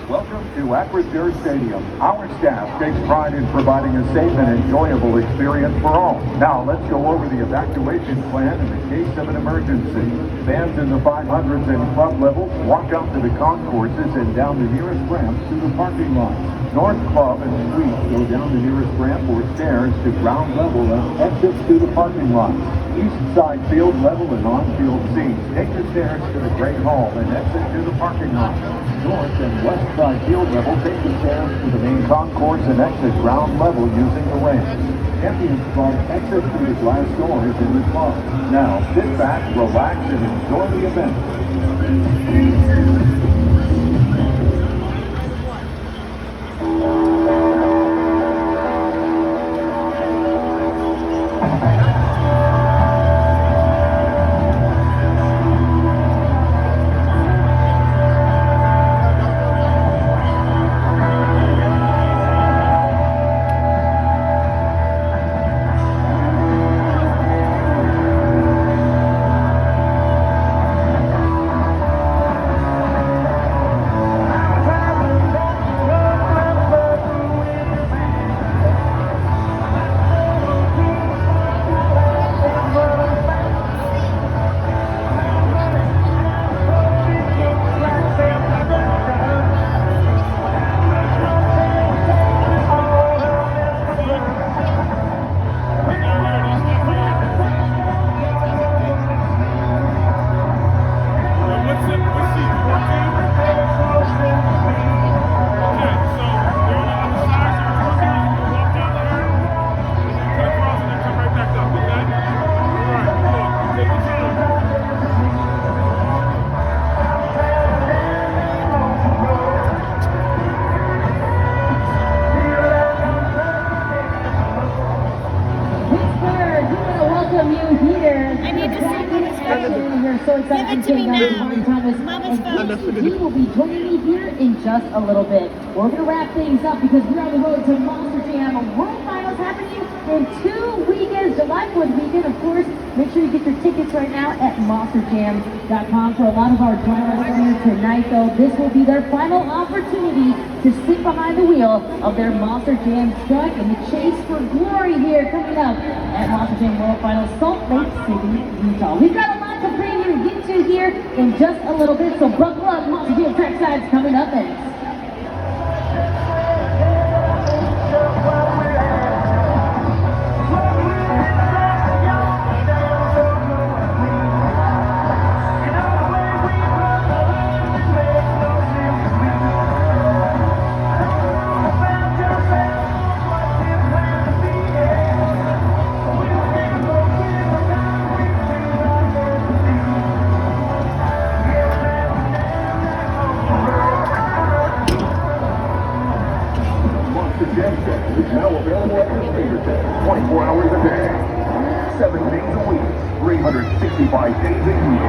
Welcome to Acrisure Stadium. Our staff takes pride in providing a safe and enjoyable experience for all. Now, let's go over the evacuation plan in the case of an emergency. Fans in the 500s and club levels walk out to the concourses and down the nearest ramps to the parking lot. North Club and Suites go down the nearest ramp or stairs to ground level and exits to the parking lot. East side field level and on-field seats take the stairs to the Great Hall and exit to the parking lot. North and west side field level take the stairs to the main concourse and exit ground level using the ramps. Champions Club exits through the glass doors in the club. Now sit back, relax, and enjoy the event. So excited to be Mama's phone. He will be joining me here in just a little bit. We're going to wrap things up because we're on the road to Monster Jam World Finals happening in 2 weekends. July 4th weekend, of course. Make sure you get your tickets right now at monsterjam.com. For a lot of our drivers here tonight, though, this will be their final opportunity to sit behind the wheel of their Monster Jam truck in the chase for glory here coming up at Monster Jam World Finals, Salt Lake City, Utah. We've got a lot to bring you to get to here in just a little bit, so buckle up. Monster Jam Trackside's coming up next. Is now available at your fingertips 24 hours a day, 7 days a week, 365 days a year.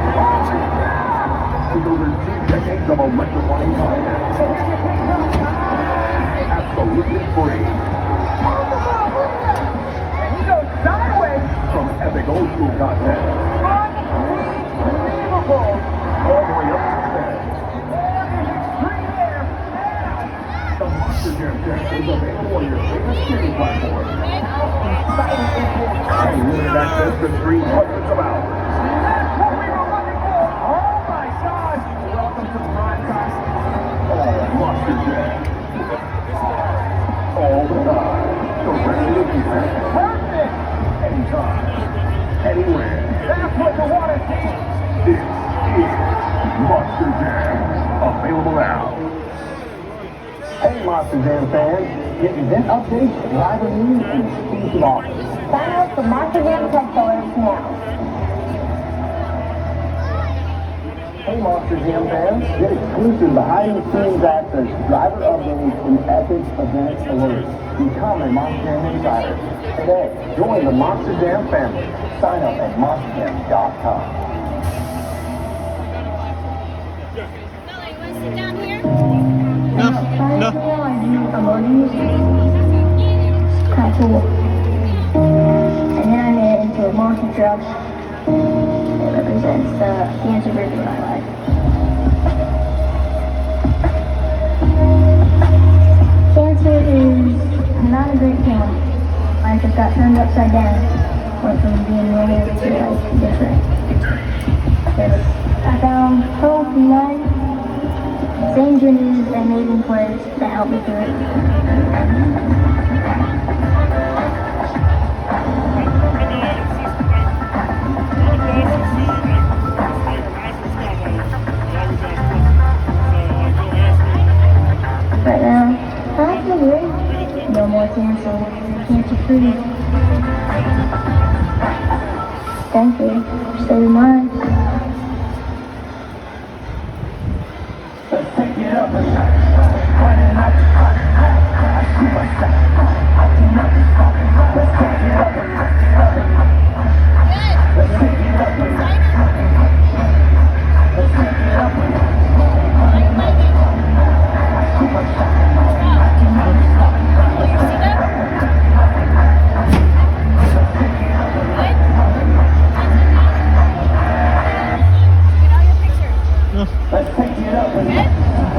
With over 2 decades of electrifying content. Absolutely free. He goes sideways. From epic old school content. Unbelievable. All the way up to today. The Monster Jam Deck is available on your favorite streaming platform. And limited access to stream hundreds of hours. That's what we were looking for! Oh my gosh! Welcome to prime time. Oh, Monster Jam. All the time. The rest of the year. Perfect! Anytime. Anywhere. That's what you want to see. This is Monster Jam. Available now. Hey Monster Jam fans, get event updates, driver news, and exclusive offers. Sign up for Monster Jam Tech Dollars now. Hey Monster Jam fans, get exclusive behind-the-scenes access, driver updates, and epic event alerts. Become a Monster Jam insider. Today, join the Monster Jam family. Sign up at monsterjam.com. Bella, you want to sit down here? No. Kind of cool. And then I made it into a monster truck. It represents the cancer version of my life. life just got turned upside down. Went from being normal to like different. So I found hope in life, same journeys, and amazing players that helped me through it. Right now, I feel great. No more cancer. Cancer free. Thank you for saving mine. Let's take it up a notch. Running up, I see myself. I cannot be stopped. Let's take it up a notch. Let's take it up a notch. Let's take it up a notch. I see myself. I cannot be stopped. Let's take it up a notch. Let's take it up a notch. Let's take it up a notch.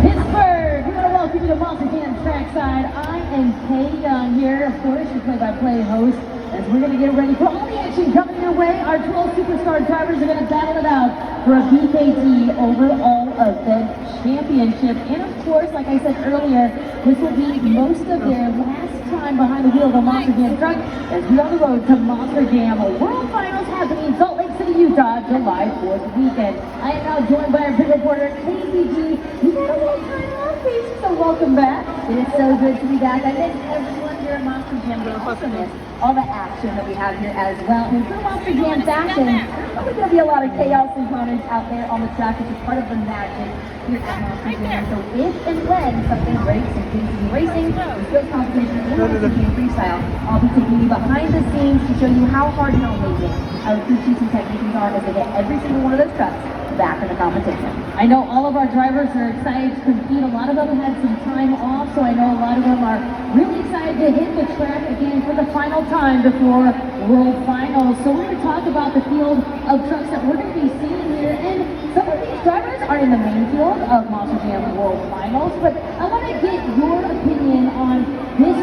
Pittsburgh, we want to welcome you to Monster Jam Trackside. I am Kay Young here, of course, your play-by-play host, as we're going to get ready for all the action coming your way. Our 12 superstar drivers are going to battle it out for a BKT Overall Event Championship. And of course, like I said earlier, this will be most of their last time behind the wheel of a Monster Jam truck as we're on the road to Monster Jam World Finals happening in Salt Lake City, Utah, July 4th weekend. I am now joined by our big reporter, KCG. You got a little time off, please, so welcome back. It is so good to be back. I miss everyone here at Monster Jam. We also miss all the action that we have here as well. And for Monster Jam fashion, there's probably going to be a lot of chaos and carnage out there on the track, which is part of the magic here at Monster Jam. So if and when something breaks in KCG Racing, the skills competition, and Monster Jam Freestyle, I'll be taking you behind the scenes to show you how hard and how amazing our crew chiefs and technicians are as they get every single one of those trucks back in the competition. I know all of our drivers are excited to compete. A lot of them had some time off, so I know a lot of them are really excited to hit the track again for the final time before World Finals. So we're going to talk about the field of trucks that we're going to be seeing here, and some of these drivers are in the main field of Monster Jam World Finals, but I want to get your opinion on this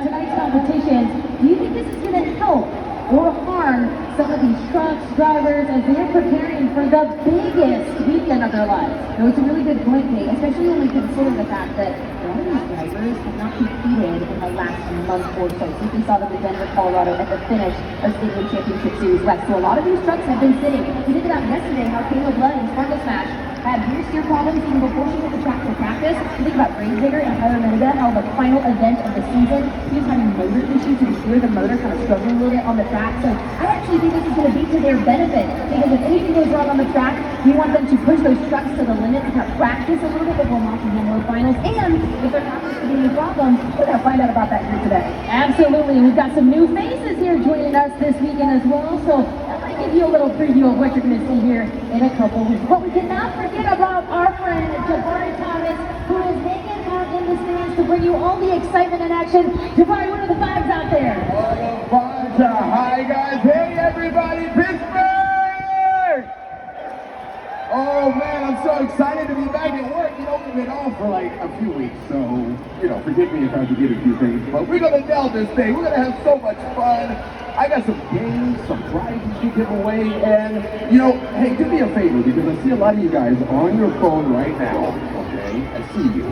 tonight's competition. Do you think this is going to help or harm some of these trucks, drivers, as they're preparing for the biggest weekend of their lives? No, it's a really good point, Kate, especially when we consider the fact that a lot of these drivers have not competed in the last month or so. Since we saw them in Denver, Colorado at the finish of Statewide Championship Series West. So a lot of these trucks have been sitting. We did it out yesterday, how Caleb Blood and Sparkle Smash had rear steer problems even before she hit the track for practice. You think about Graves Digger and Tyler Menega, how the final event of the season, he was having motor issues. You could hear the motor kind of struggling a little bit on the track. So I actually think this is going to be to their benefit, because if anything goes wrong on the track, you want them to push those trucks to the limit and kind of practice a little bit before Monster Jam World Finals. And if there happens to be any problems, we're going to find out about that here today. Absolutely. We've got some new faces here joining us this weekend as well. So that might give you a little preview of what you're going to see here in a couple weeks. But we cannot forget about our friend Jabari Thomas, who is hanging out in the stands to bring you all the excitement and action. Jabari, what are the vibes out there? Hi guys, hey everybody, Pittsburgh! Oh man, I'm so excited to be back at work. You know, we've been off for like a few weeks, so, you know, forgive me if I forget a few things, but we're gonna nail this thing. We're gonna have so much fun. I got some games, some prizes to give away, and, you know, hey, do me a favor, because I see a lot of you guys on your phone right now, okay? I see you.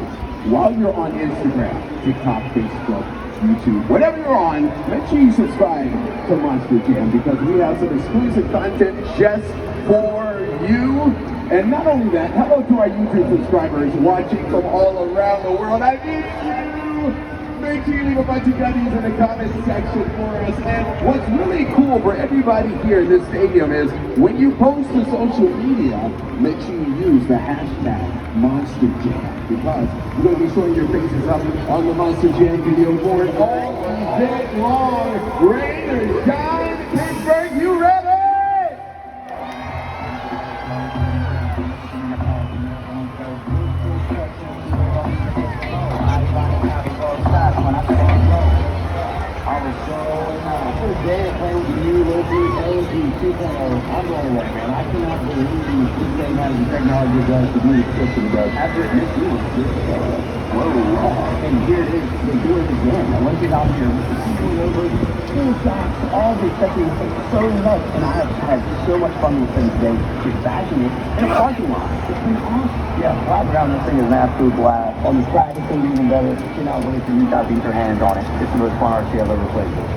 While you're on Instagram, TikTok, Facebook, YouTube, whatever you're on, make sure you subscribe to Monster Jam, because we have some exclusive content just for you. And not only that, hello to our YouTube subscribers watching from all around the world. I need you! Make sure you leave a bunch of goodies in the comment section for us. And what's really cool for everybody here in this stadium is when you post to social media, make sure you use the hashtag Monster Jam, because we're going to be showing your faces up on the Monster Jam video board all day long. Rain or shine, Pittsburgh, you ready? I was so playing with you, LG, I'm blown away, man. I cannot believe this thing has the technology it does to do the system it does. After it missed you, whoa. And here it is, they do it again. I went out here, going over, full shots, all the accessories, so nuts. And I have had so much fun with this thing today, just bashing it in a parking lot. It's been awesome. Yeah, riding around this thing is an absolute blast. On the track, it's going to be even better. Cannot wait for you guys to get your hands on it. It's the most fun RC I've ever played with.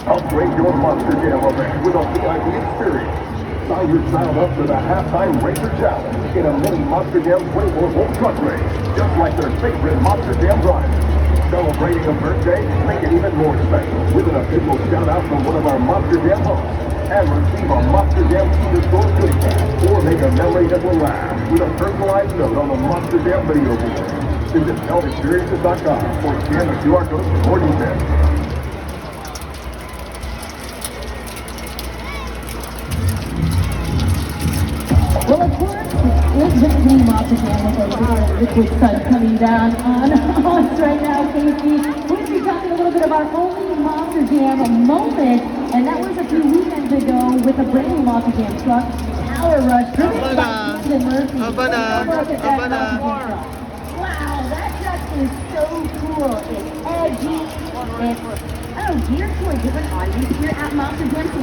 Upgrade your Monster Jam event with a VIP experience. Sign your child up for the Halftime Racer Challenge in a mini Monster Jam 24-volt truck race, just like their favorite Monster Jam driver. Celebrating a birthday, make it even more special with an official shout-out from one of our Monster Jam hosts. And receive a Monster Jam Superstore goodie bag, or make a memory that will last with a personalized note on the Monster Jam video board. Visit healthexperiences.com or scan the QR code for more details. Well, of course, it's been Monster Jam with a liquid sun coming down on us right now, Casey. We're going to be talking a little bit of our only Monster Jam moment, and that was a few weekends ago with a brand new Monster Jam truck, Power Rush, driven by Captain Murphy. Wow, that truck is so cool. It's edgy. It's geared to a different audience here at Monster Jam. So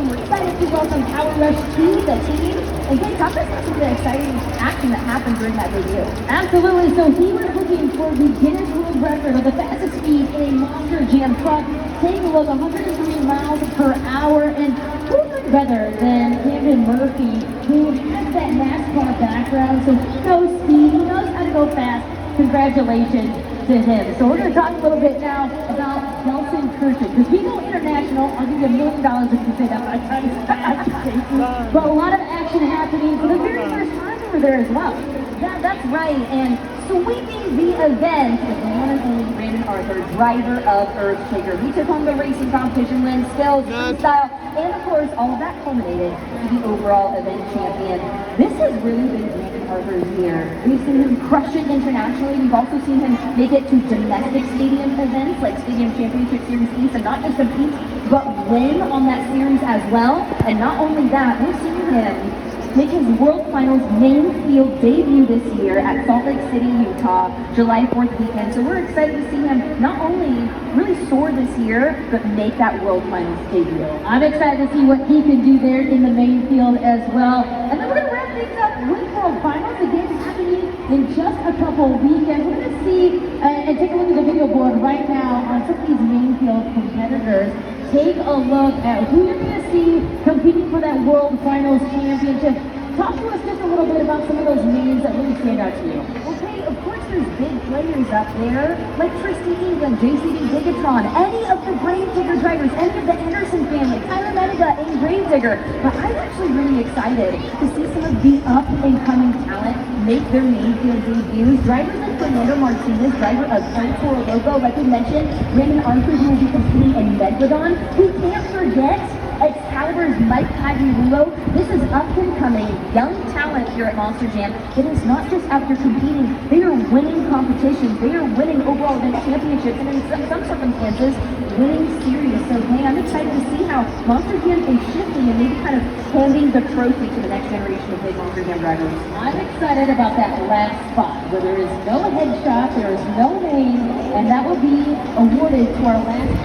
we're excited to welcome Power Rush to the team. And Kate, talk to us about some of the exciting action that happened during that debut. Absolutely. So he was looking for the Guinness World Record of the fastest speed in a Monster Jam truck. Take a look, 103 miles per hour. And who could better than Captain Murphy, who has that NASCAR background, so he knows speed, he knows how to go fast. Congratulations to him. So we're going to talk a little bit now about Nelson Kirchen, because we go international. I'll give you $1 million if you say that 5 times fast. But a lot of action happening for the very first time over there as well. Yeah, that's right. And sweeping the event is the one and only Brandon Arthur, driver of Earthshaker. He took home the racing competition win, skills, freestyle, and of course, all of that culminated to the overall event champion. This has really been Brandon Arthur's year. We've seen him crush it internationally. We've also seen him make it to domestic stadium events like Stadium Championship Series East, and not just compete, but win on that series as well. And not only that, we've seen him make his World Finals main field debut this year at Salt Lake City, Utah, July 4th weekend. So we're excited to see him not only really soar this year, but make that World Finals debut. I'm excited to see what he can do there in the main field as well. And then we're going to wrap things up with World Finals again happening in just a couple weekends. We're going to see and take a look at the video board right now on some of these main field competitors. Take a look at who you're going to see competing for that World Finals Championship. Talk to us just a little bit about some of those names that really stand out to you. Okay, of course there's big players up there, like Tristy England, JCD Gigatron, any of the Gravedigger drivers, any of the Anderson family, Tyler Mediga, and Gravedigger. But I'm actually really excited to see some of the up-and-coming talent make their main field debuts. Drivers like Fernando Martinez, driver of El Toro Loco, like we mentioned, Brandon Arthur, who will be competing in Megalodon. We can't forget Excalibur's Mike Pagliarulo. This is up-and-coming young talent here at Monster Jam. It is not just after competing, they are winning competitions, they are winning overall event championships, and in some circumstances, winning series. So, hey, I'm excited to see how Monster Jam is shifting and maybe kind of handing the trophy to the next generation of big Monster Jam drivers. I'm excited about that last spot where there is no headshot, there is no name, and that will be awarded to our last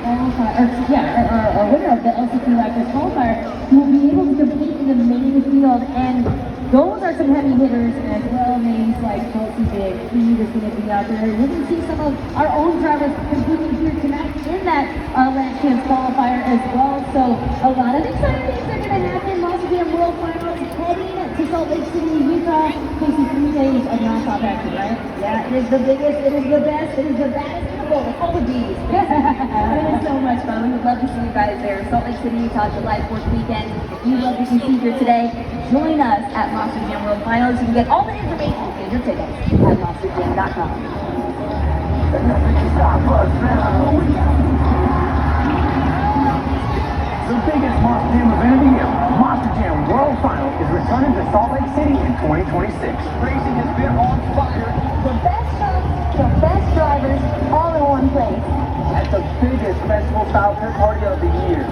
our winner of the LCQ Live qualifier, who will be able to compete in the main field. And those are some heavy hitters as well. Names like Chelsea Big, Creed is going to be out there. We're going to see some of our own drivers competing here tonight in that last chance qualifier as well. So a lot of exciting things are going to happen. Monster Jam World Finals heading to Salt Lake City, Utah. Facing 3 days of non-stop action, right? Yeah, it is the biggest, it is the best, it is the baddest in the world. It's all the B's. It is so much fun. We would love to see you guys there. Salt Lake City, Utah, July 4th weekend. If you love what you see here today, join us at Monster Jam World Finals. You can get all the information and your tickets at monsterjam.com. The biggest Monster Jam event of the year, Monster Jam World Final, is returning to Salt Lake City in 2026. Racing has been on fire. The best shows, the best drivers, all in one place. At the biggest festival-style pit party of the year.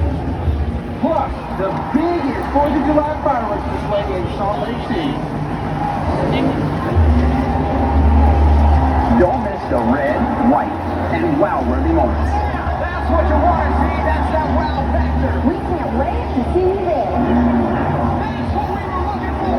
Plus, the biggest 4th of July fireworks display in Salt Lake City. Don't miss the red, white, and wow-worthy moments. That's what you want to see. That's that wow factor. We can't wait to see you there. That's what we were looking for.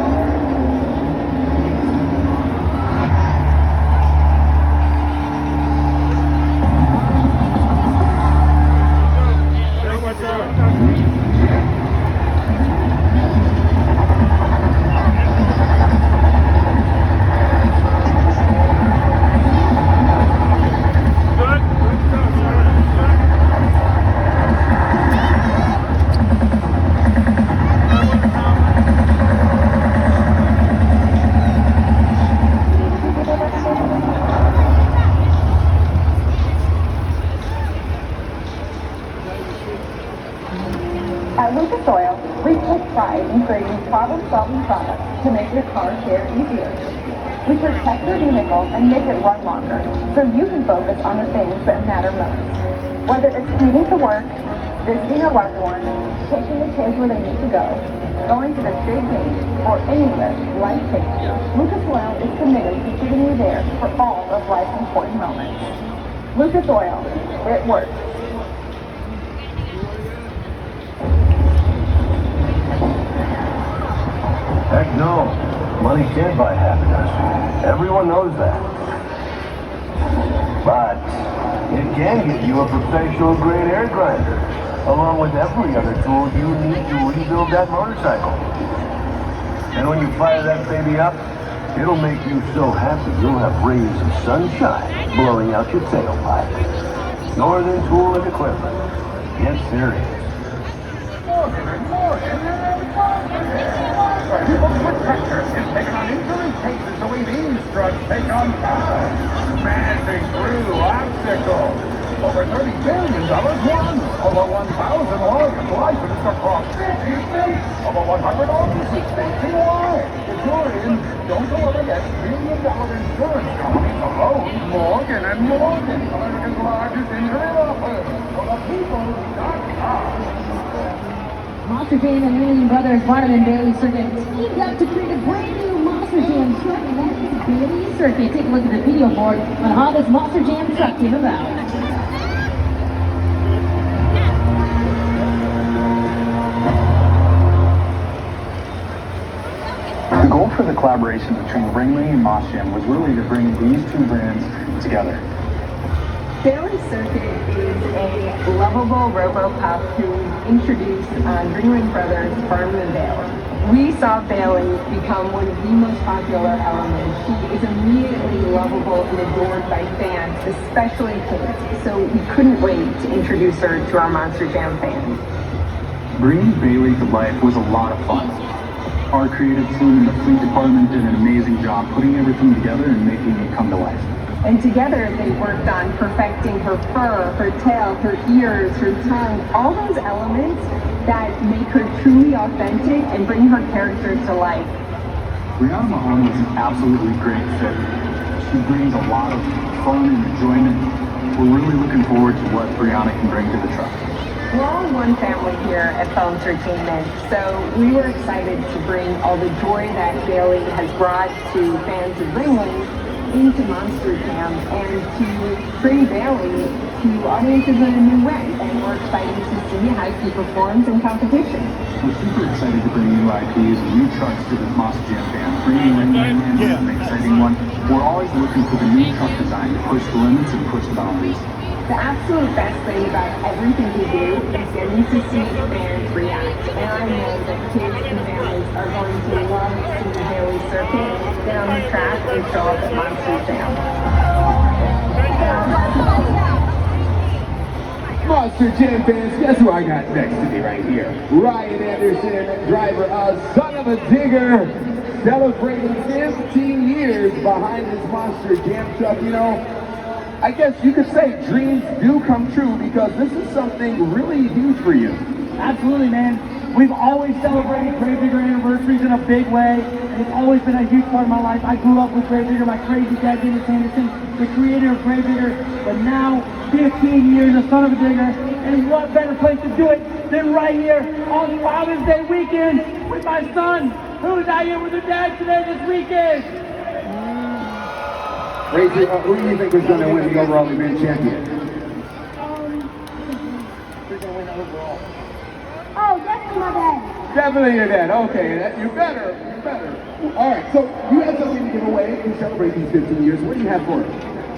At Lucas Oil, we take pride in creating problem-solving products to make your car care easier. We protect your vehicle and make it run longer, so you can focus on the things that matter most. Whether it's commuting to work, visiting a loved one, taking the kids where they need to go, going to the big game, or anywhere life takes you, Lucas Oil is committed to keeping you there for all of life's important moments. Lucas Oil, it works. Heck no. Money can't buy happiness. Everyone knows that. But it can get you a professional grade air grinder, along with every other tool you need to rebuild that motorcycle. And when you fire that baby up, it'll make you so happy you'll have rays of sunshine blowing out your tailpipe. Northern Tool and Equipment. Get serious. People's Protector is taking on insurance cases the way these trucks take on cars. Smashing through obstacles. Over $30 billion won. Over 1,000 lawyers licensed across 50 states. Over 100 offices statewide. If you're in, don't go up against billion-dollar insurance companies alone. Morgan & Morgan, America's largest injury law firm. For the people.com. Monster Jam and Million Brothers Barnum and Bailey Circuit teamed up to create a brand new Monster Jam truck, and that is Bailey Circuit. Take a look at the video board on how this Monster Jam truck came about. The goal for the collaboration between Ringling and Monster Jam was really to bring these two brands together. Bailey Circuit is a lovable RoboPup who introduced on Ringling Brothers Barnum and Bailey. We saw Bailey become one of the most popular elements. She is immediately lovable and adored by fans, especially kids. So we couldn't wait to introduce her to our Monster Jam fans. Bringing Bailey to life was a lot of fun. Our creative team in the fleet department did an amazing job putting everything together and making it come to life. And together they worked on perfecting her fur, her tail, her ears, her tongue, all those elements that make her truly authentic and bring her character to life. Brianna Mahone was an absolutely great fit. She brings a lot of fun and enjoyment we're really looking forward to what Brianna can bring to the truck. We're all one family here at Bell Entertainment, so we were excited to bring all the joy that Bailey has brought to fans of Ringling into Monster Jam and to bring Bailey to audiences in a new way. And we're excited to see how she performs in competition. We're super excited to bring new IPs and new trucks to the Monster Jam fans. Bringing Ringling in is an exciting one. We're always looking for the new truck design to push the limits and push the boundaries. The absolute best thing about everything we do is getting to see fans react. And I know that kids and families are going to love seeing Bailey circuit, get on the track, and show up at Monster Jam. Monster Jam fans, guess who I got next to me right here? Ryan Anderson, driver of Son of a Digger, celebrating 15 years behind his Monster Jam truck. You know, I guess you could say dreams do come true because this is something really huge for you. Absolutely, man. We've always celebrated Gravedigger anniversaries in a big way, and it's always been a huge part of my life. I grew up with Gravedigger, my crazy dad, Dennis Anderson, the creator of Gravedigger, but now 15 years of Son of a Digger, and what better place to do it than right here on Father's Day weekend with my son, who's out here with her dad today this weekend. Razor, who do you think is going to win the overall event champion? We're going to win overall. Oh, definitely my dad. Definitely your dad. Okay, you better. All right, so you have something to give away to celebrate these 15 years. What do you have for us?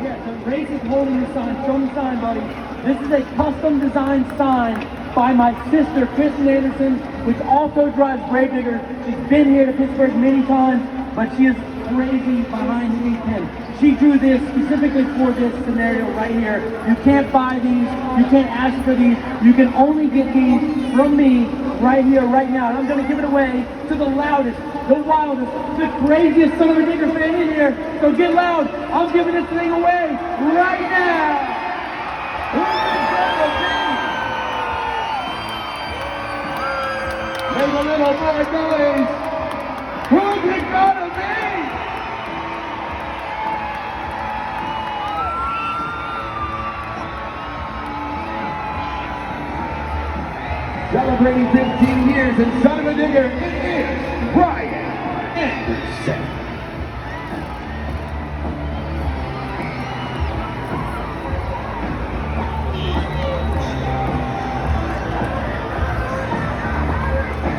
Yeah, so Grace is holding the sign. Show me the sign, buddy. This is a custom designed sign by my sister, Kristen Anderson, which also drives Gravedigger. She's been here to Pittsburgh many times, but she is crazy behind the 810. She drew this specifically for this scenario right here. You can't buy these, you can't ask for these, you can only get these from me right here, right now. And I'm gonna give it away to the loudest, the wildest, the craziest Son of a Digger fan in here. So get loud, I'm giving this thing away right now. Make a little more noise. Who's it gonna be? Celebrating 15 years and Son of a Digger, it is Ryan Anderson.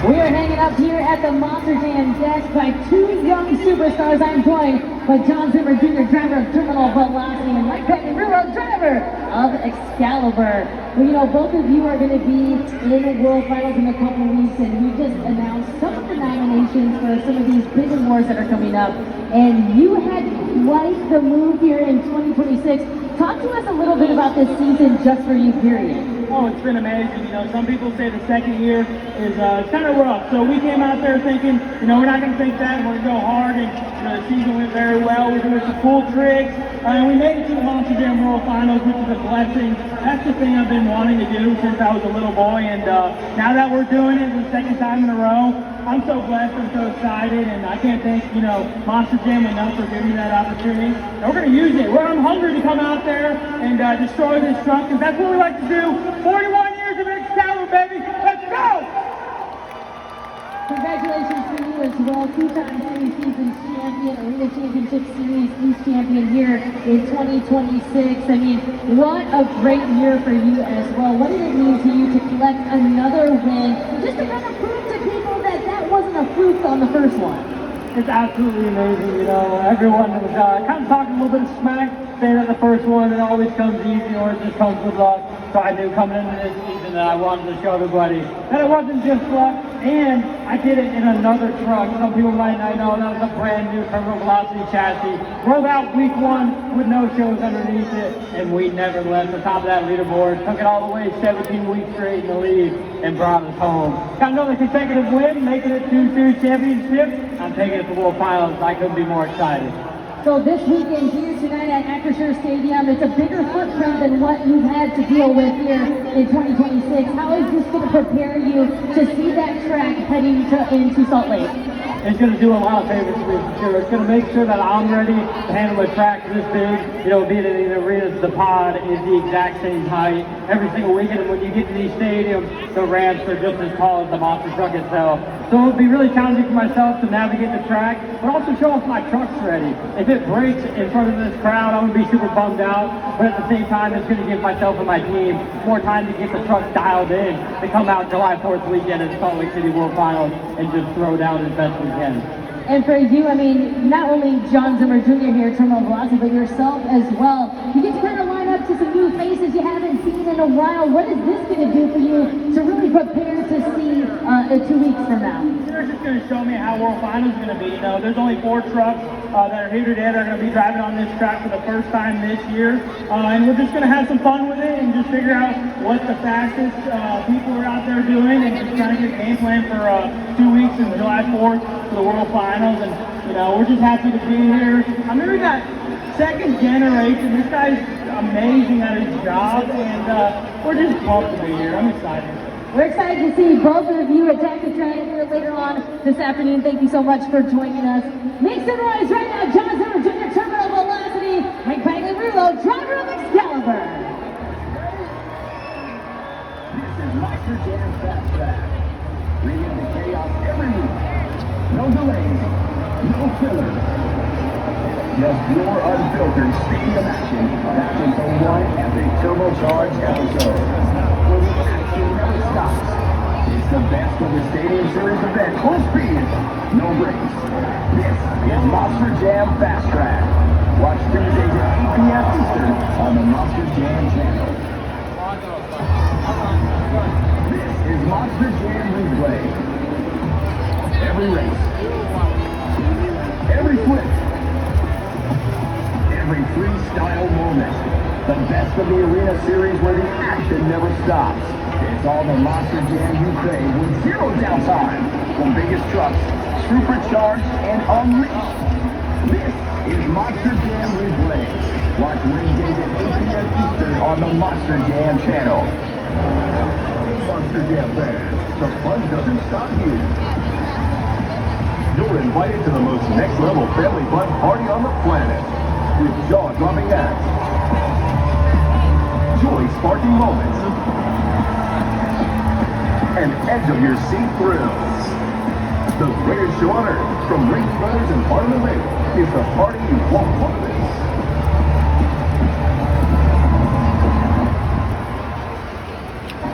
We are hanging up here at the Monster Jam desk by two young superstars. I'm joined by John Zimmer Jr., driver of Terminal Velocity, and Mike Pettigrew, driver of Excalibur. Well, you know, both of you are going to be in the World Finals in a couple of weeks, and we just announced some of the nominations for some of these big awards that are coming up. And you had quite the move here in 2026. Talk to us a little bit about this season just for you, period. Oh, it's been amazing. You know, some people say the second year is kind of rough. So we came out there thinking, you know, we're not going to think that. We're going to go hard, and you know, the season went very well. We're doing some cool tricks, and we made it to the Monster Jam World Finals, which is a blessing. That's the thing I've been wanting to do since I was a little boy, and now that we're doing it the second time in a row, I'm so blessed. I'm so excited, and I can't thank, you know, Monster Jam enough for giving me that opportunity. And we're going to use it. I'm hungry to come out there and destroy this truck, because that's what we like to do. 41 years of Excalibur, baby. Let's go! Congratulations to you as well. Two-time Series Seasons champion, Arena Championship Series East champion here in 2026. I mean, what a great year for you as well. What did it mean to you to collect another win, just to kind of prove to people that that wasn't a fluke on the first one? It's absolutely amazing, you know. Everyone was kind of talking a little bit of smack, saying that the first one, it always comes easy or it just comes with luck. So I knew coming into this season that I wanted to show everybody that it wasn't just luck, and I did it in another truck. Some people might not know that was a brand new Terminal Velocity chassis. Rolled out week one with no shows underneath it, and we never left the top of that leaderboard. Took it all the way 17 weeks straight in the lead and brought us home. Got another consecutive win, making it to Series Championship. I'm taking it to World Finals. I couldn't be more excited. So this weekend here tonight at Acrisure Stadium, it's a bigger footprint than what you've had to deal with here in 2026. How is this going to prepare you to see that track heading into Salt Lake? is going to do a lot of favors for me for sure. It's going to make sure that I'm ready to handle a track this big. You know, being in the arenas, the pod is the exact same height every single weekend. And when you get to these stadiums, the ramps are just as tall as the monster truck itself. So it'll be really challenging for myself to navigate the track, but also show off my truck's ready. If it breaks in front of this crowd, I'm going to be super bummed out, but at the same time, it's going to give myself and my team more time to get the truck dialed in to come out July 4th weekend at Salt Lake City World Finals and just throw down as best we can. And for you, I mean, not only John Zimmer Jr. here, Terminal Velocity, but yourself as well. You get to kind of line up to some new faces you haven't seen in a while. What is this going to do for you to really prepare to see 2 weeks from now? They're just going to show me how World Finals is going to be. You know, there's only 4 trucks that are here today that are going to be driving on this track for the first time this year. And we're just going to have some fun with it and just figure out what the fastest people are out there doing and just trying to get a game plan for 2 weeks in July 4th for the World Finals. And, you know, we're just happy to be here. I mean, we got second generation. This guy's amazing at his job, and we're just pumped to be here. I'm excited. We're excited to see both of you attack the track here later on this afternoon. Thank you so much for joining us. Make some noise right now, John Zimmer Jr. Terminal Velocity, Mike Pagliarulo, driver of Excalibur. This is Monster Jam Fast Track. Bringing the chaos every week. No delays, no fillers. Just pure unfiltered stadium action packed into one epic turbocharged episode. Where the action never stops. It's the best of the Stadium Series event. Full speed, no brakes. This is Monster Jam Fast Track. Watch Tuesdays at 8 p.m. Eastern on the Monster Jam channel. This is Monster Jam Replay. Every race, every flip, every freestyle moment. The best of the Arena Series where the action never stops. It's all the Monster Jam you crave with zero downtime. The biggest trucks, supercharged and unleashed. This is Monster Jam Replay. Watch Wednesdays at 8 p.m. Eastern on the Monster Jam channel. Monster Jam fans, the fun doesn't stop here. You're invited to the most next-level family fun party on the planet with jaw-dropping acts, joy-sparking moments, and edge-of-your-seat thrills. The greatest show on earth, from Ring Brothers and Parliament Lake, is the party you won't want to miss.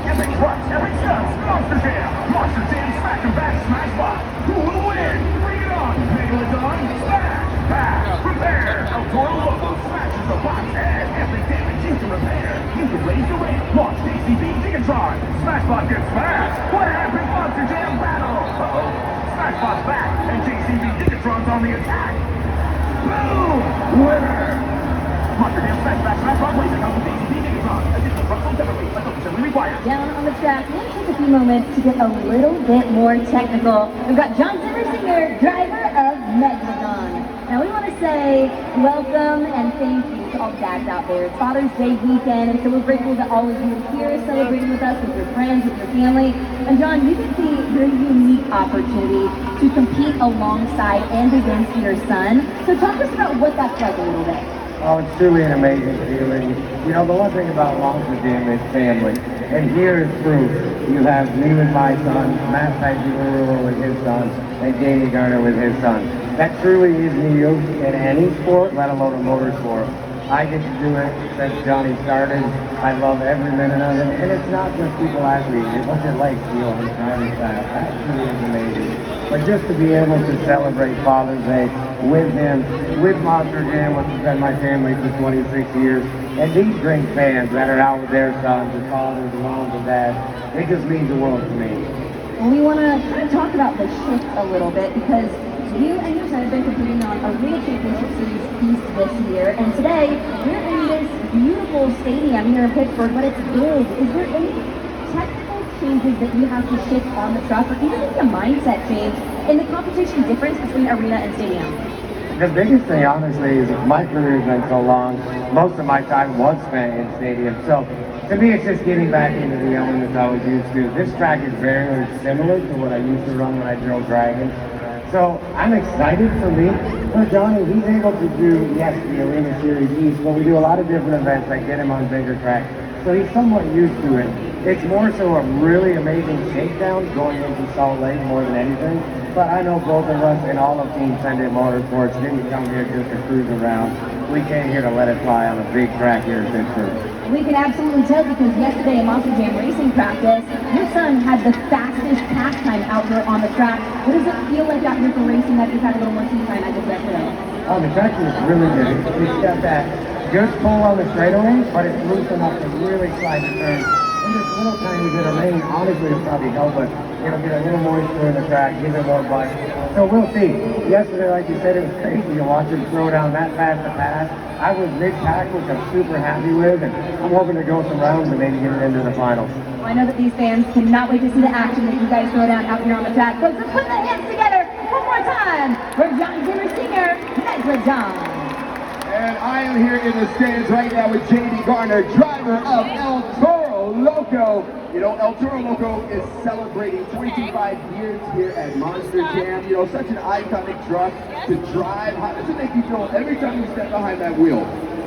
Every truck, every stunt, Monster Jam! Monster Jam Smash and Bash Smash Bot! Who will win? Bring it on! Megalodon, smash! Bash! Repair! El Toro Lobo smashes the box and epic damage you can repair! You can raise the rate! Launch JCB Gigatron! Smashbot gets smashed! What happened? Monster Jam battle! Uh-oh! Smashbot's back and JCB Gigatron's on the attack! Boom! Winner! Monster Jam Smash Bash Smashbot racing on the JCB Gigatron! Additional trucks separately, association required! Down on the track, let's take a few moments to get a little bit more technical. We've got John Zimmer Sr., driver of Megalodon. Now we want to say welcome and thank you to all the dads out there. It's Father's Day weekend, and so we're grateful that all of you are here celebrating with us, with your friends, with your family. And John, you get the very unique opportunity to compete alongside and against your son. So talk to us about what that's like a little bit. Oh, it's truly an amazing feeling. You know, the one thing about Monster Jam is family. And here is proof. You have me with my son, Matt Pagliarulo with his son, and Jamie Garner with his son. That truly is new in any sport, let alone a motorsport. I get to do it since Johnny started. I love every minute of it. And it's not just people athletes. What's it like to be on his driving staff? That truly is amazing. But just to be able to celebrate Father's Day with him, with Monster Jam, which has been my family for 26 years, and these great fans that are out with their sons, and fathers, and moms, and dads, it just means the world to me. Well, we want to kind of talk about the shift a little bit because you and your son have been competing on Arena Championship Series East this year, and today we're in this beautiful stadium here in Pittsburgh, but it's big. Is there any technical changes that you have to shift on the truck, or even maybe a mindset change in the competition difference between arena and stadium? The biggest thing, honestly, is my career has been so long, most of my time was spent in stadium. So to me, it's just getting back into the elements I was used to. This track is very similar to what I used to run when I drove Dragons. So I'm excited for me. For Johnny, he's able to do, yes, the Arena Series East, but we do a lot of different events that get him on bigger tracks. So he's somewhat used to it. It's more so a really amazing shakedown going into Salt Lake more than anything. But I know both of us and all of Team Sunday Motorsports didn't come here just to cruise around. We came here to let it fly on a big track here in Pittsburgh. We can absolutely tell because yesterday in Monster Jam racing practice, your son had the fastest pass time out here on the track. What does it feel like out here for racing that you've had a little more team time as of yesterday? Oh, the track is really good. It's got that good pull on the straightaway, but it's loose enough to really slide the turn. And this little tiny bit of rain, honestly, will probably help us. It'll get a little moisture in the track, give it more bite. So we'll see. Yesterday, like you said, it was crazy to watch him throw down that fast to pass. I was mid-pack, which I'm super happy with, and I'm hoping to go some rounds and maybe get it into the finals. Well, I know that these fans cannot wait to see the action that you guys throw down out here on the track. Folks, let's put the hands together one more time for John Zimmer Sr., Megra John. And I am here in the stands right now with J.D. Garner, driver of El Toro Loco. You know, El Toro Loco is celebrating 25 years here at Monster Jam. You know, such an iconic truck to drive. How does it make you feel every time you step behind that wheel?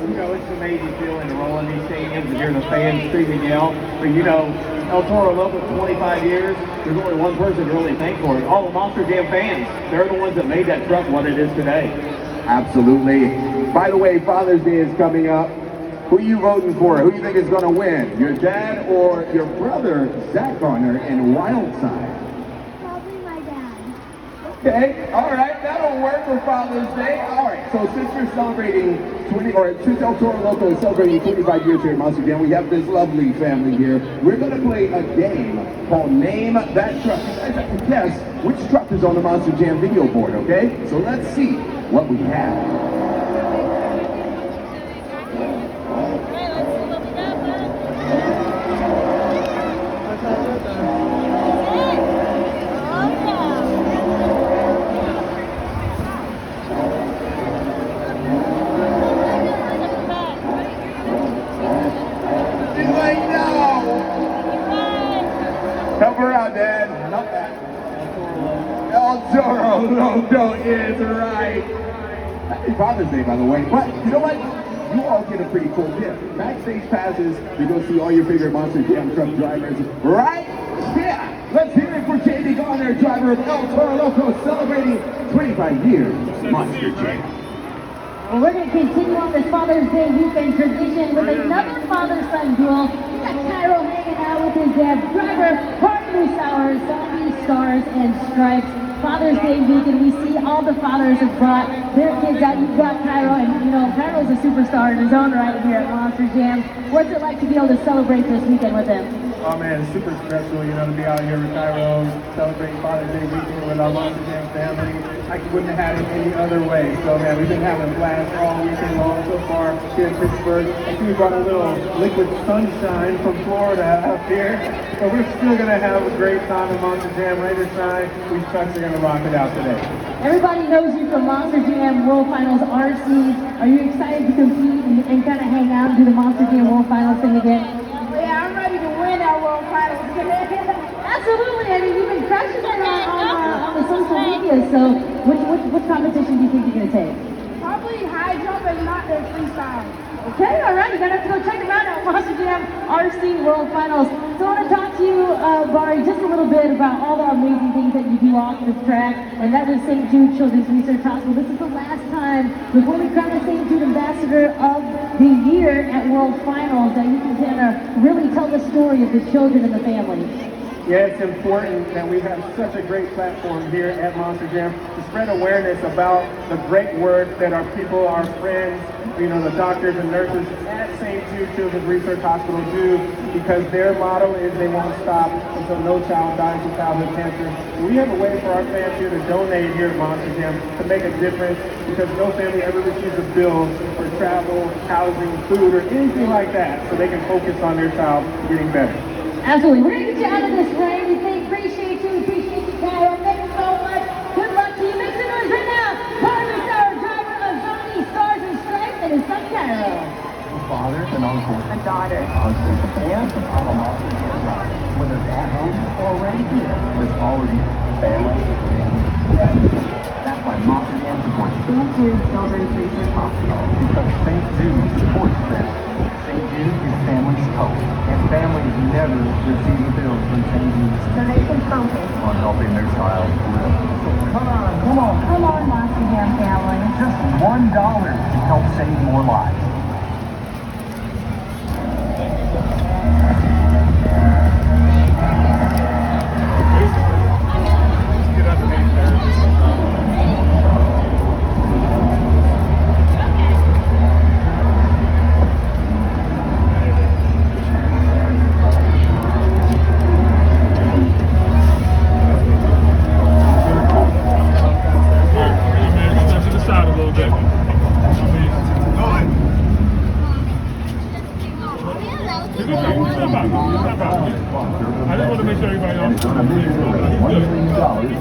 You know, it's an amazing feeling to roll in these stadiums and hear the fans scream and yell. But you know, El Toro Loco, 25 years, there's only one person to really thank for it. All the Monster Jam fans, they're the ones that made that truck what it is today. Absolutely. By the way, Father's Day is coming up. Who are you voting for? Who do you think is going to win? Your dad or your brother, Zach Garner, in Wildside? Probably my dad. Okay, all right, that'll work for Father's Day. All right, so since you're celebrating since El Toro Loco is celebrating 25 years here at Monster Jam, we have this lovely family here. We're going to play a game called Name That Truck. You guys have to guess which truck is on the Monster Jam video board, okay? So let's see what we have. Help her out, Dad. Not that. El Toro Loco is right. Happy Father's Day, by the way. But you know what? You all get a pretty cool gift. Backstage passes to go see all your favorite Monster Jam truck drivers right here. Let's hear it for J.D. Garner, driver of El Toro Loco, celebrating 25 years Monster Jam. Well, we're going to continue on this Father's Day weekend tradition with another father-son duel. We got Cairo hanging out with his driver, Harvey Sowers, Zombie Stars and Stripes. Father's Day weekend, we see all the fathers have brought their kids out. You've got Cairo, and you know, Cairo's a superstar in his own right here at Monster Jam. What's it like to be able to celebrate this weekend with him? Oh man, it's super special, you know, to be out here with Cairo, celebrating Father's Day weekend with our Monster Jam family. I wouldn't have had it any other way. So man, we've been having a blast all weekend long so far here in Pittsburgh. I think we brought a little liquid sunshine from Florida out here. So we're still gonna have a great time at Monster Jam. Rain or shine, these trucks are gonna rock it out today. Everybody knows you from Monster Jam World Finals RC. Are you excited to compete and kind of hang out and do the Monster Jam World Finals thing again? Yeah, I'm ready to win that World Finals. Absolutely. I mean, you've been crushing it on the social media. So, what competition do you think you're going to take? Probably high jump and not the freestyle. Okay, all right. You're going to have to go check them out at Monster Jam RC World Finals. So I want to talk to you, Bari, just a little bit about all the amazing things that you do off the track. And that is St. Jude Children's Research Hospital. This is the last time before we crown the St. Jude Ambassador of the Year at World Finals that you can kind of really tell the story of the children and the families. Yeah, it's important that we have such a great platform here at Monster Jam to spread awareness about the great work that our people, our friends, you know, the doctors and nurses at St. Jude Children's Research Hospital do, because their motto is they won't stop until no child dies of childhood cancer. We have a way for our fans here to donate here at Monster Jam to make a difference, because no family ever receives a bill for travel, housing, food, or anything like that, so they can focus on their child getting better. Absolutely. We're going to get you out of this rain. We appreciate you, Kyle. Thank you so much. Good luck to you. Make some noise right now. Harvey Sauer, driver of Zombie Stars and Stripes, and his son, Cairo. Father and uncle. A daughter. Husband and I'm a Monster Jam driver. Whether it's at home or right here, there's always family and friends. why Monster Jam supports St. Jude Children's Research Hospital. because St. Jude supports them. St. Jude is family's hope, and families never receive a bill from St. Jude So they can focus. on helping their child live. So come on, Monster Jam family. just $1 to help save more lives. I just want to make sure everybody else $1 million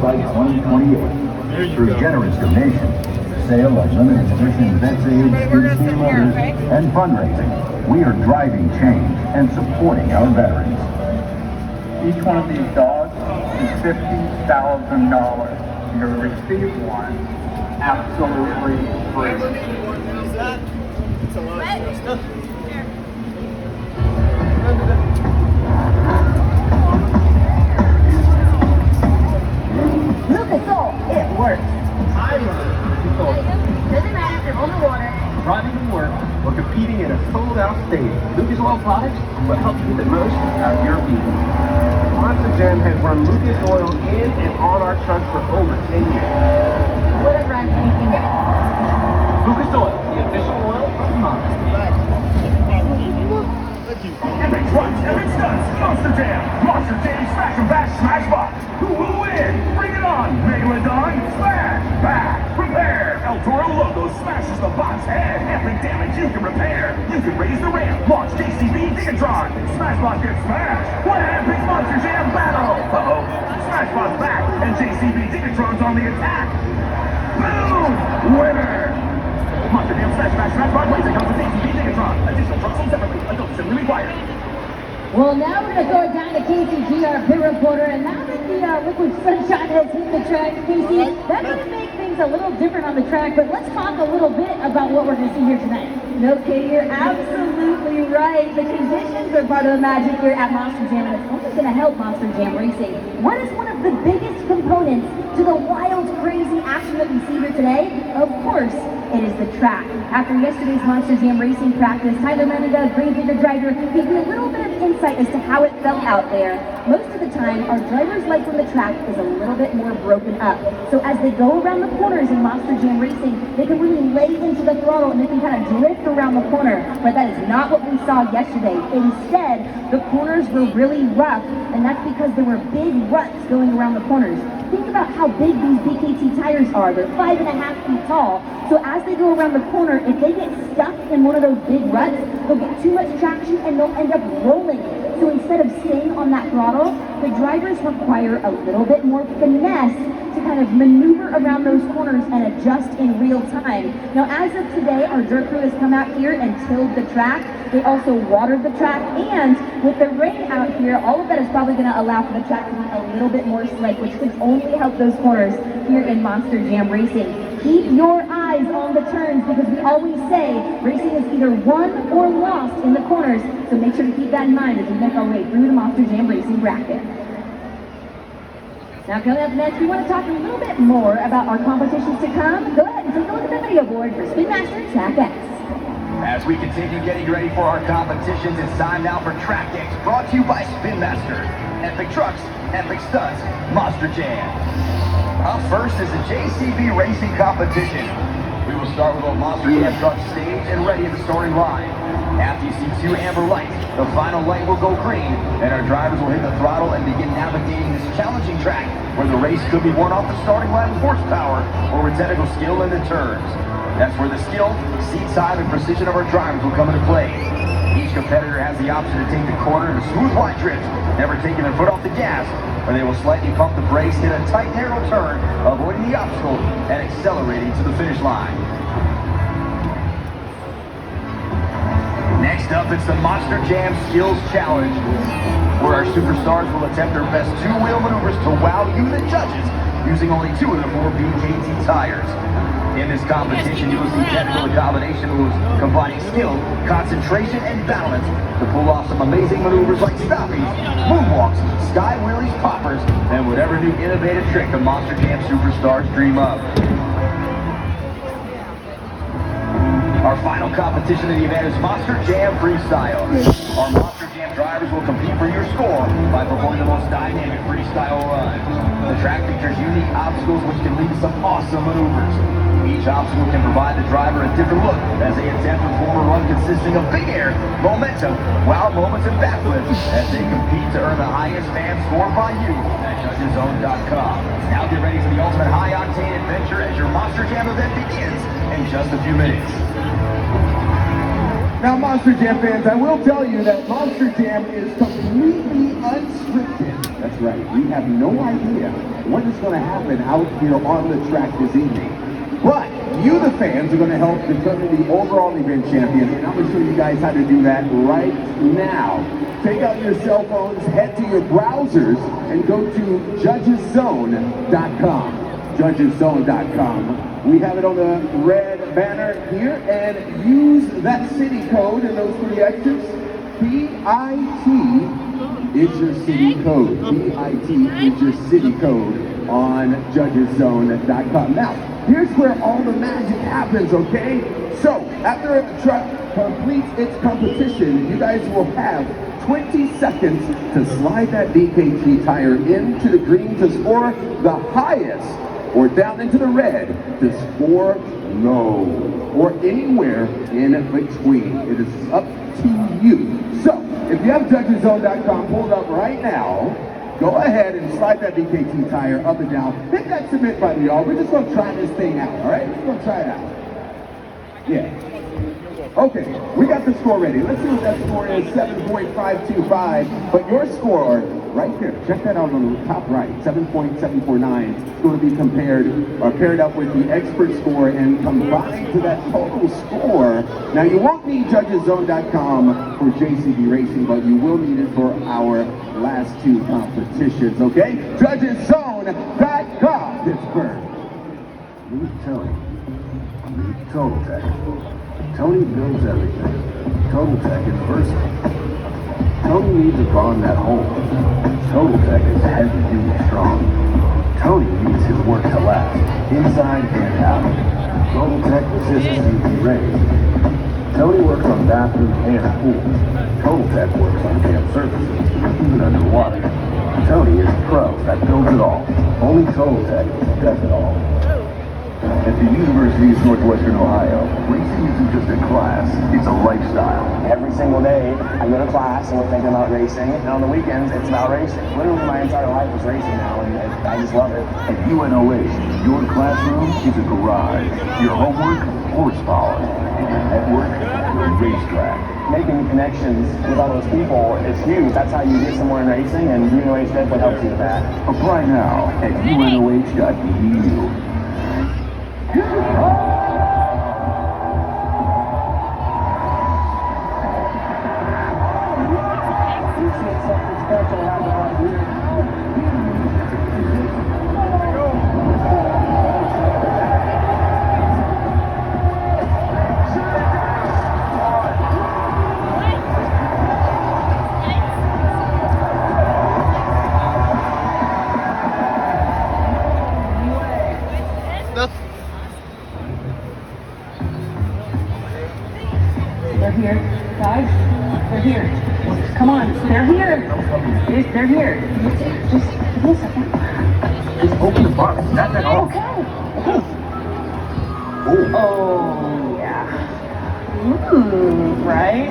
by 2028 through generous donations, sale of limited edition Vets Age PC motors, and fundraising. We are driving change and supporting our veterans. Each one of these dogs is $50,000. You'll receive one absolutely free. Lucas Oil, it works. Doesn't matter if you're on the water. Driving to work or competing in a sold-out stadium, Lucas Oil products will help you get the most out of your vehicle. Monster Jam has run Lucas Oil in and on our trucks for over 10 years. Whatever I'm thinking of. Lucas Oil, the official oil of Monster. Epic trucks, epic stunts, Monster Jam, Smash and Bash, Smash Box. Who will win? Bring it on, Megalodon, Smash, Bash, Prepare. El Toro Logo smashes the bot's head. Epic damage you can repair. You can raise the ramp, launch JCB Gigatron. Smash Bot gets smashed. What an epic Monster Jam battle! Uh-oh, Smash Bot's back, and JCB Gigatron's on the attack. Boom! Winner! Monster Jam Smash Bot Racing comes with JCB Gigatron. Additional trucks sold separately. Adult assembly required. Well, now we're going to throw it down to KCG, our pit reporter, and now that the liquid sunshine has hit the track, Casey, that's going to make things a little different on the track, but let's talk a little bit about what we're going to see here tonight. Okay, you're absolutely right. The conditions are part of the magic here at Monster Jam, and it's only going to help Monster Jam Racing. What is one of the biggest components to the wild, crazy action that we see here today? Of course, it is the track. After yesterday's Monster Jam Racing practice, Tyler Menega, Green Figure driver, gave me a little bit of insight as to how it felt out there. Most of the time, our drivers like when the track is a little bit more broken up. So as they go around the corners in Monster Jam Racing, they can really lay into the throttle and they can kind of drift around the corner. But that is not what we saw yesterday. Instead, the corners were really rough, and that's because there were big ruts going around the corners. Think about how big these BKT tires are. They're 5.5 feet tall. So as they go around the corner, if they get stuck in one of those big ruts, they'll get too much traction and they'll end up rolling. So instead of staying on that throttle, the drivers require a little bit more finesse to kind of maneuver around those corners and adjust in real time. Now, as of today, our dirt crew has come out here and tilled the track. They also watered the track, and with the rain out here, all of that is probably going to allow for the track to be a little bit more slick, which can only help those corners here in Monster Jam Racing. Keep your eyes on the turns, because we always say racing is either won or lost in the corners, so make sure to keep that in mind as we make our way through the Monster Jam Racing bracket. Now, coming up next, we want to talk a little bit more about our competitions to come. Go ahead and take a look at the video board for Spin Master Track X. As we continue getting ready for our competitions, it's time now for Track X, brought to you by Spin Master. Epic Trucks, Epic Stunts, Monster Jam. Up first is the JCB Racing competition. We will start with a Monster Jam truck staged and ready at the starting line. After you see 2 amber lights, the final light will go green, and our drivers will hit the throttle and begin navigating this challenging track where the race could be won off the starting line with horsepower or with technical skill in the turns. That's where the skill, seat time, and precision of our drivers will come into play. Each competitor has the option to take the corner in a smooth wide drift, never taking their foot off the gas, or they will slightly pump the brakes, hit a tight narrow turn, avoiding the obstacle, and accelerating to the finish line. Next up, it's the Monster Jam Skills Challenge, where our superstars will attempt their best 2-wheel maneuvers to wow you, the judges, using only 2 of the 4 BKT tires. In this competition, you will see technical combination moves combining skill, concentration, and balance to pull off some amazing maneuvers like stoppies, moonwalks, sky wheelies, poppers, and whatever new innovative trick the Monster Jam superstars dream of. Our final competition of the event is Monster Jam Freestyle. Our Monster Jam drivers will compete for your score by performing the most dynamic freestyle run. The track features unique obstacles which can lead to some awesome maneuvers. Each obstacle can provide the driver a different look as they attempt to perform a run consisting of big air, momentum, wow moments, and backflips as they compete to earn the highest fan score by you at judgeszone.com. Now get ready for the ultimate high-octane adventure as your Monster Jam event begins in just a few minutes. Now, Monster Jam fans, I will tell you that Monster Jam is completely unscripted. That's right. We have no idea what is going to happen out here on the track this evening. But you, the fans, are going to help determine the overall event champion, and I'm going to show you guys how to do that right now. Take out your cell phones, head to your browsers, and go to judgeszone.com. Judgeszone.com. We have it on the red banner here, and use that city code and those 3 X's. PIT is your city code. PIT is your city code on judgeszone.com. Now, here's where all the magic happens, okay? So, after a truck completes its competition, you guys will have 20 seconds to slide that BKT tire into the green to score the highest, or down into the red to score low, or anywhere in between. It is up to you. So, if you have judgeszone.com pulled up right now, go ahead and slide that BKT tire up and down. Hit that submit button, y'all. We're just gonna try this thing out, all right? We're gonna try it out. Yeah. Okay, we got the score ready. Let's see what that score is, 7.525. But your score, right there, check that out on the top right, 7.749. It's going to be paired up with the expert score and combined to that total score. Now, you won't need judgeszone.com for JCB Racing, but you will need it for our last 2 competitions, okay? Judgeszone.com, Pittsburgh. Meet Tony. Meet Total Tech. Tony builds everything. Total Tech is versatile. Tony needs a bond that holds. Total Tech is heavy-duty strong. Tony needs his work to last, inside and out. Total Tech resists UV rays. Tony works on bathrooms and pools. Total Tech works on damp surfaces, even underwater. Tony is a pro that builds it all. Only Total Tech does it all. At the University of Northwestern Ohio, racing isn't just a class, it's a lifestyle. Every single day, I go to class and we're thinking about racing, and on the weekends, it's about racing. Literally, my entire life is racing now, and I just love it. At UNOH, your classroom is a garage. Your homework, horsepower. And your network, your racetrack. Making connections with all those people is huge. That's how you get somewhere in racing, and UNOH definitely helps you with that. Apply now at unoh.edu. They're here. Guys, they're here. Come on, they're here. They're here. Just give me a second. Just open the box. That's it all. Okay. Oh. Oh, yeah. Ooh, right?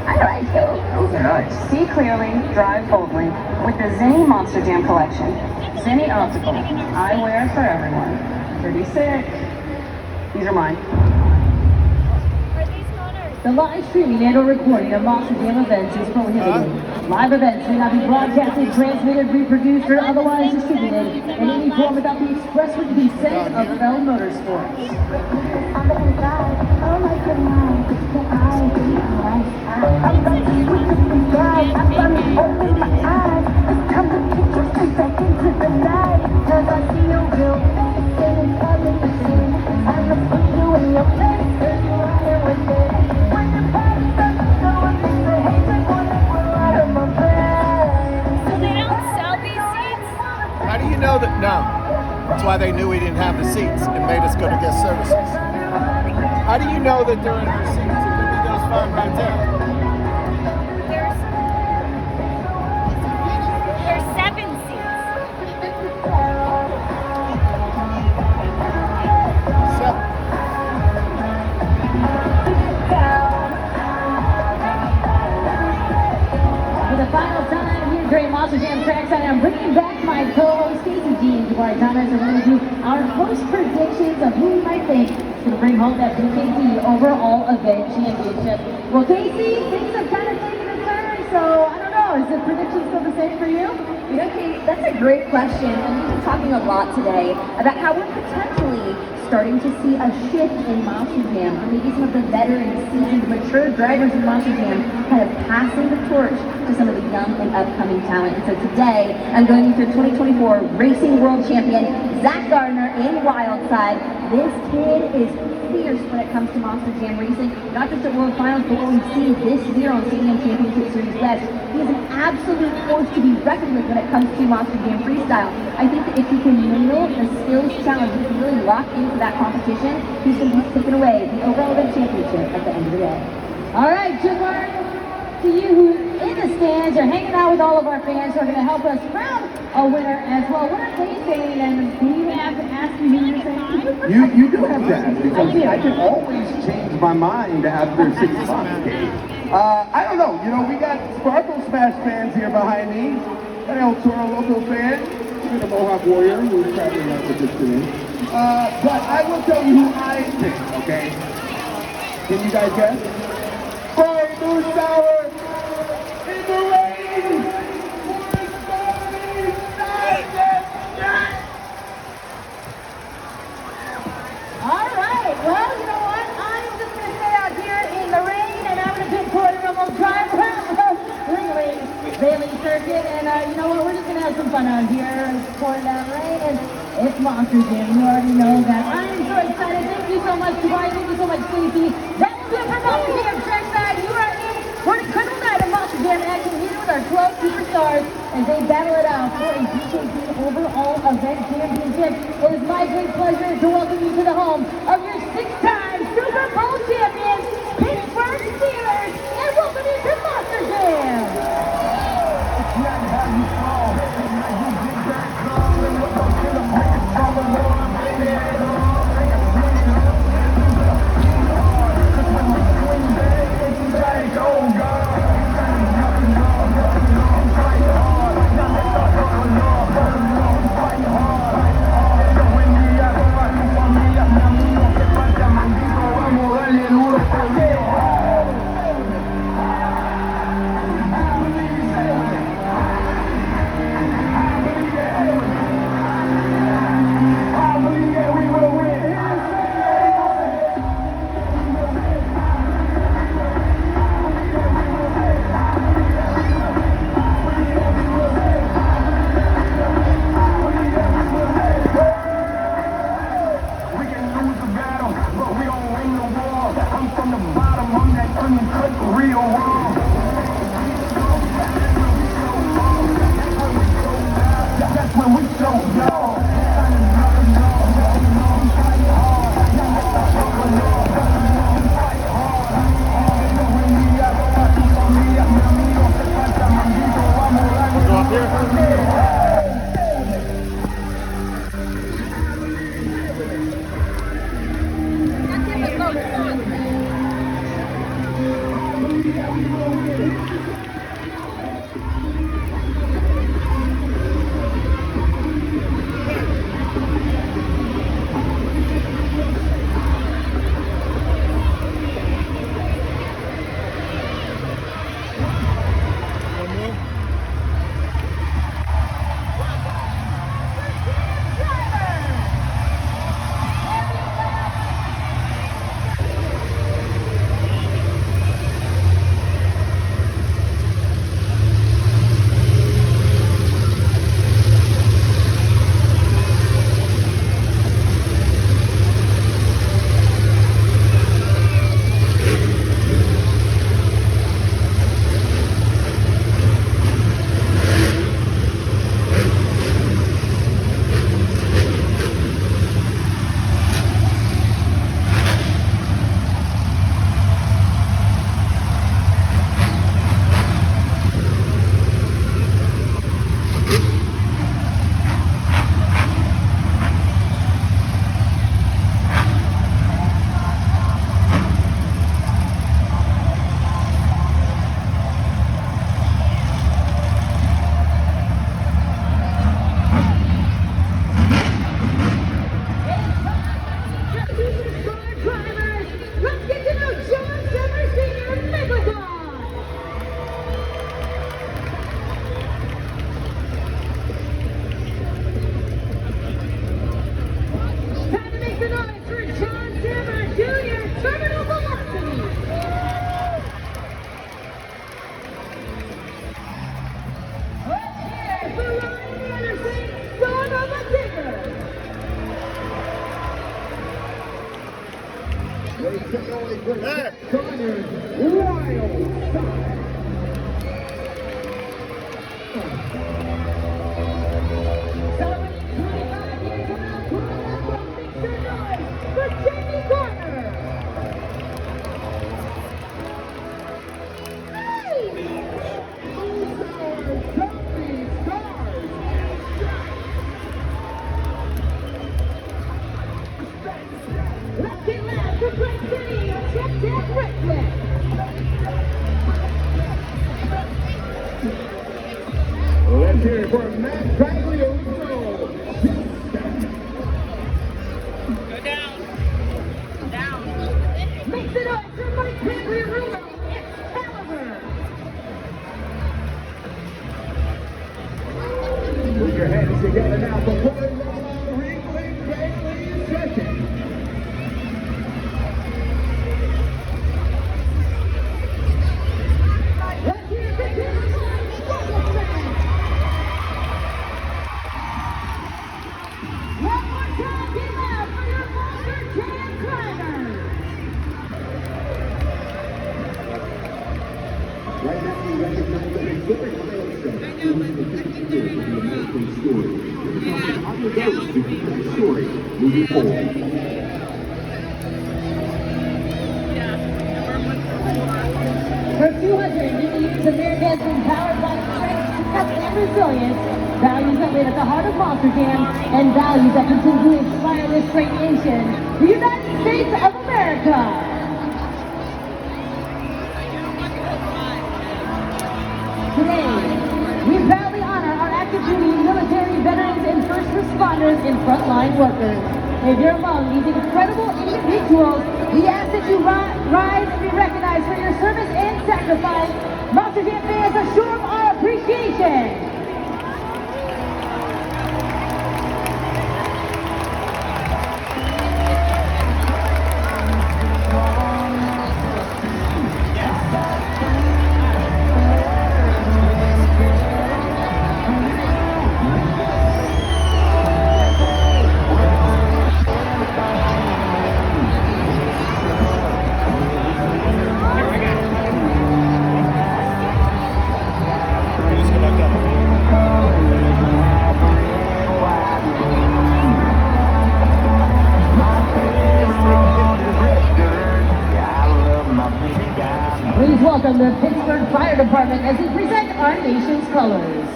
I like those. Those are nice. See clearly, drive boldly with the Zenny Monster Jam collection. Zenny Optical. Eyewear for everyone. Pretty sick. These are mine. The live streaming and or recording of Monster Jam events is prohibited. Live events may not be broadcasted, transmitted, reproduced, or otherwise distributed in any form without the express written consent of Bell Motorsports. Cause I see your girl. why they knew we didn't have the seats and made us go to guest services. How do you know that they're in our seats? It could be those 5 right there. There's 7 seats. 7. For the final time here during Monster Jam Trackside, I'm bringing back my co-host Casey G and Jabari Thomas, and we're going to do our first predictions of who we might think is going to bring home that BKT Overall Event Championship. Well, Casey, things have kind of taken a turn, so I don't know. Is the prediction still the same for you? You know, Kate, that's a great question, and we've been talking a lot today about how we're potentially starting to see a shift in Monster Jam, or maybe some of the veteran, seasoned, mature drivers in Monster Jam kind of passing the torch to some of the young and upcoming talent. And so today, I'm going into 2024 Racing World Champion, Zach Gardner in Wildside. This kid is fierce when it comes to Monster Jam racing, not just at World Finals, but what we've seen this year on Stadium Championship Series West. He is an absolute force to be reckoned with when it comes to Monster Jam freestyle. I think that if he can nail the skills challenge, if he can really lock into that competition, he's going to be taking away the overall event championship at the end of the day. All right, Jabari, to you who in the stands are hanging out with all of our fans who are going to help us crown a winner as well. What are they saying, and do you have to ask me who you're saying? You do have to ask, because I can always change my mind after 6 months. I don't know, you know, we got Sparkle Smash fans here behind me, an El Toro Loco fan, even a Mohawk Warrior who's traveling out with us today. But I will tell you who I think, okay? Can you guys guess? Boy, Moose Sour in the rain! All right, well, you know what? I'm just going to stay out here in the rain, and I'm going to pick Porter, and we'll drive around Ringling Bailey Circuit, and you know what? We're just going to have some fun out here, pouring down rain, and it's Monster Jam. You already know that. I am so excited. Thank you so much, Jabari. Thank you so much, Stacey. That will be it for Monster Jam Trackside. You are in for an incredible night of Monster Jam action here with our 12 superstars as they battle it out for a BKT Overall Event Championship. It is my great pleasure to welcome you to the home of your 6-time Super Bowl champions, Pittsburgh Steelers, and welcome you to Monster Jam. Connors Wild Side. Let's hear it for Matt Pagliuso. Go down. Down. Makes it up for Mike Pagliuso. Excalibur. Put your hands together now for pulling on Ringling Bailey second. Let's hear it for Tim. One more time, get loud for your Monster Jam climbers. Right now, we recognize the historic milestone in the 50 years of the American story. We're on the road to keep that story moving forward. For 250 years, America has been powered by strength, success, and resilience, values that live at the heart of Monster Jam, and values that continue to inspire this great nation, the United States of America. Today, we proudly honor our active duty military veterans and first responders and frontline workers. If you're among these incredible individuals, we ask that you rise and be recognized for your service and sacrifice. Monster Jam fans assure our appreciation. Please welcome the Pittsburgh Fire Department as we present our nation's colors.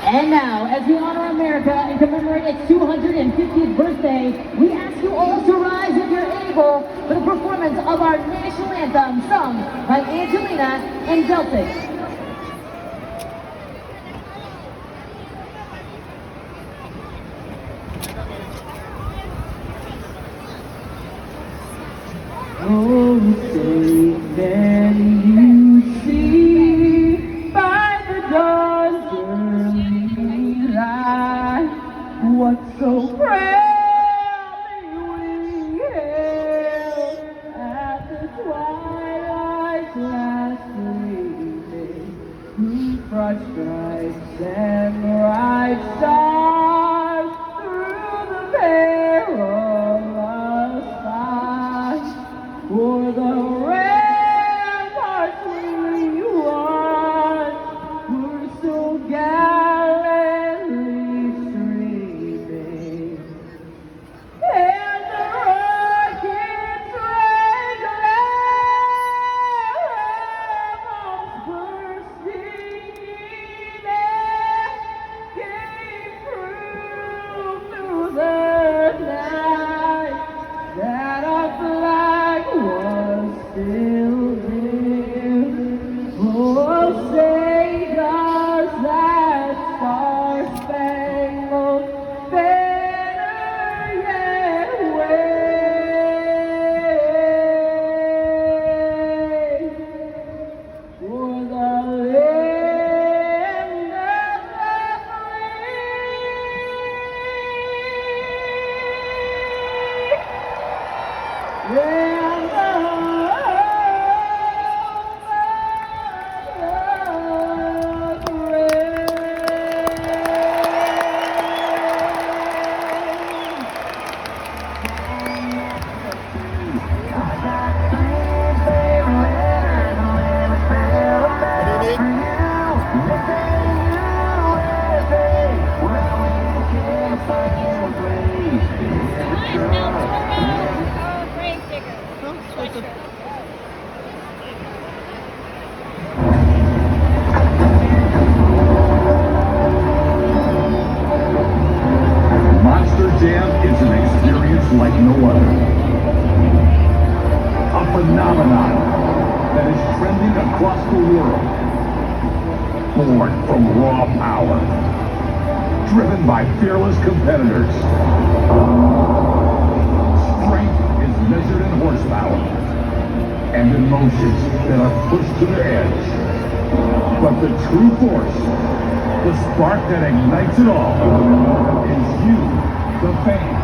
And now, as we honor America and commemorate its 250th birthday, we ask you all to rise if you're able for the performance of our national anthem, sung by Angelina and Celtic. Oh, say then you see by the dawn's early light what so proudly we hailed at the twilight's last gleaming, whose broad stripes and bright stars through the perilous fight. For the ramparts we won were so gallantly streaming, and the rockets rang bombs bursting in air gave proof through the night that our flag was still there. Oh, say does that star-spangled banner yet wave for the land of the free. trending across the world. Born from raw power. Driven by fearless competitors. Strength is measured in horsepower. And emotions that are pushed to their edge. But the true force, the spark that ignites it all, is you, the fans.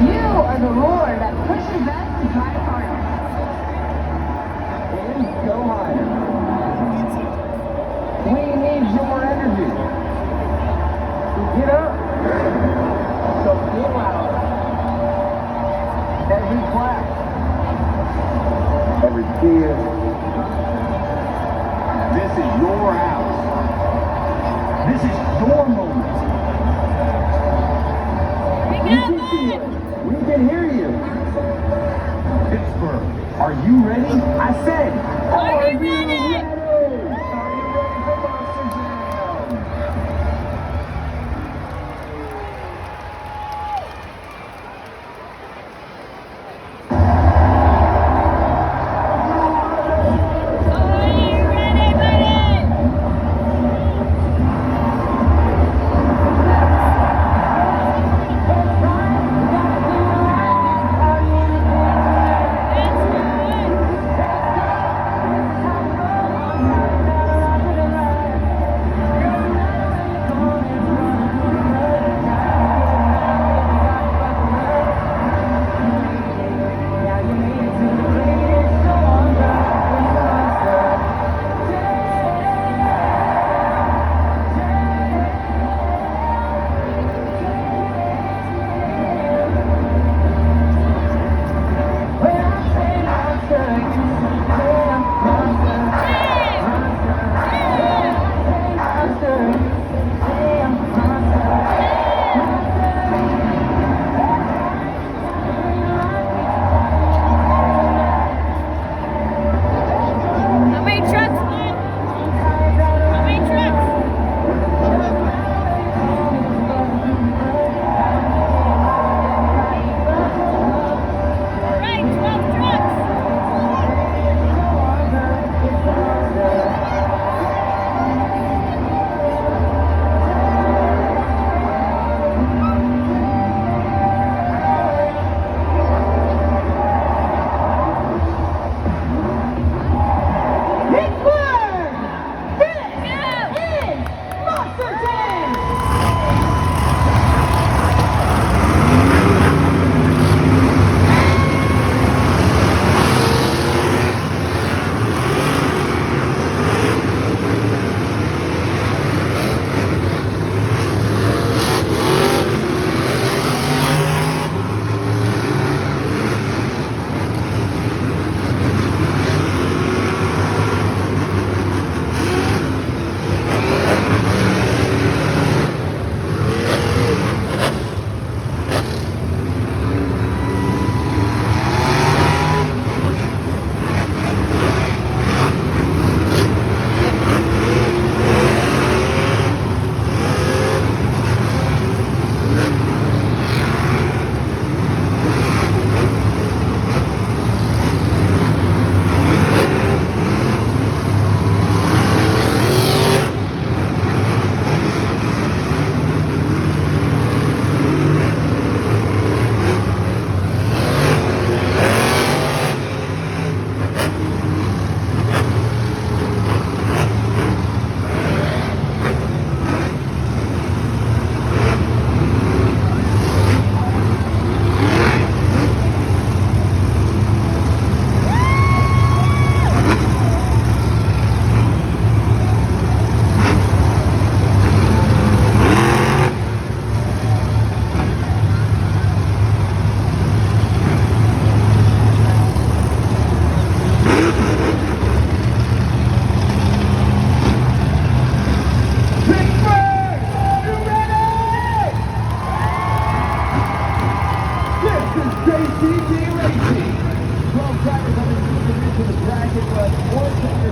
You are the roar that pushes us to drive harder. And go higher. We need your energy. So get up. So get loud. Every clap. Every cheer. This is your house. This is your moment. We can see it. We can hear you. Pittsburgh, are you ready? I said, Are you ready? JCJ!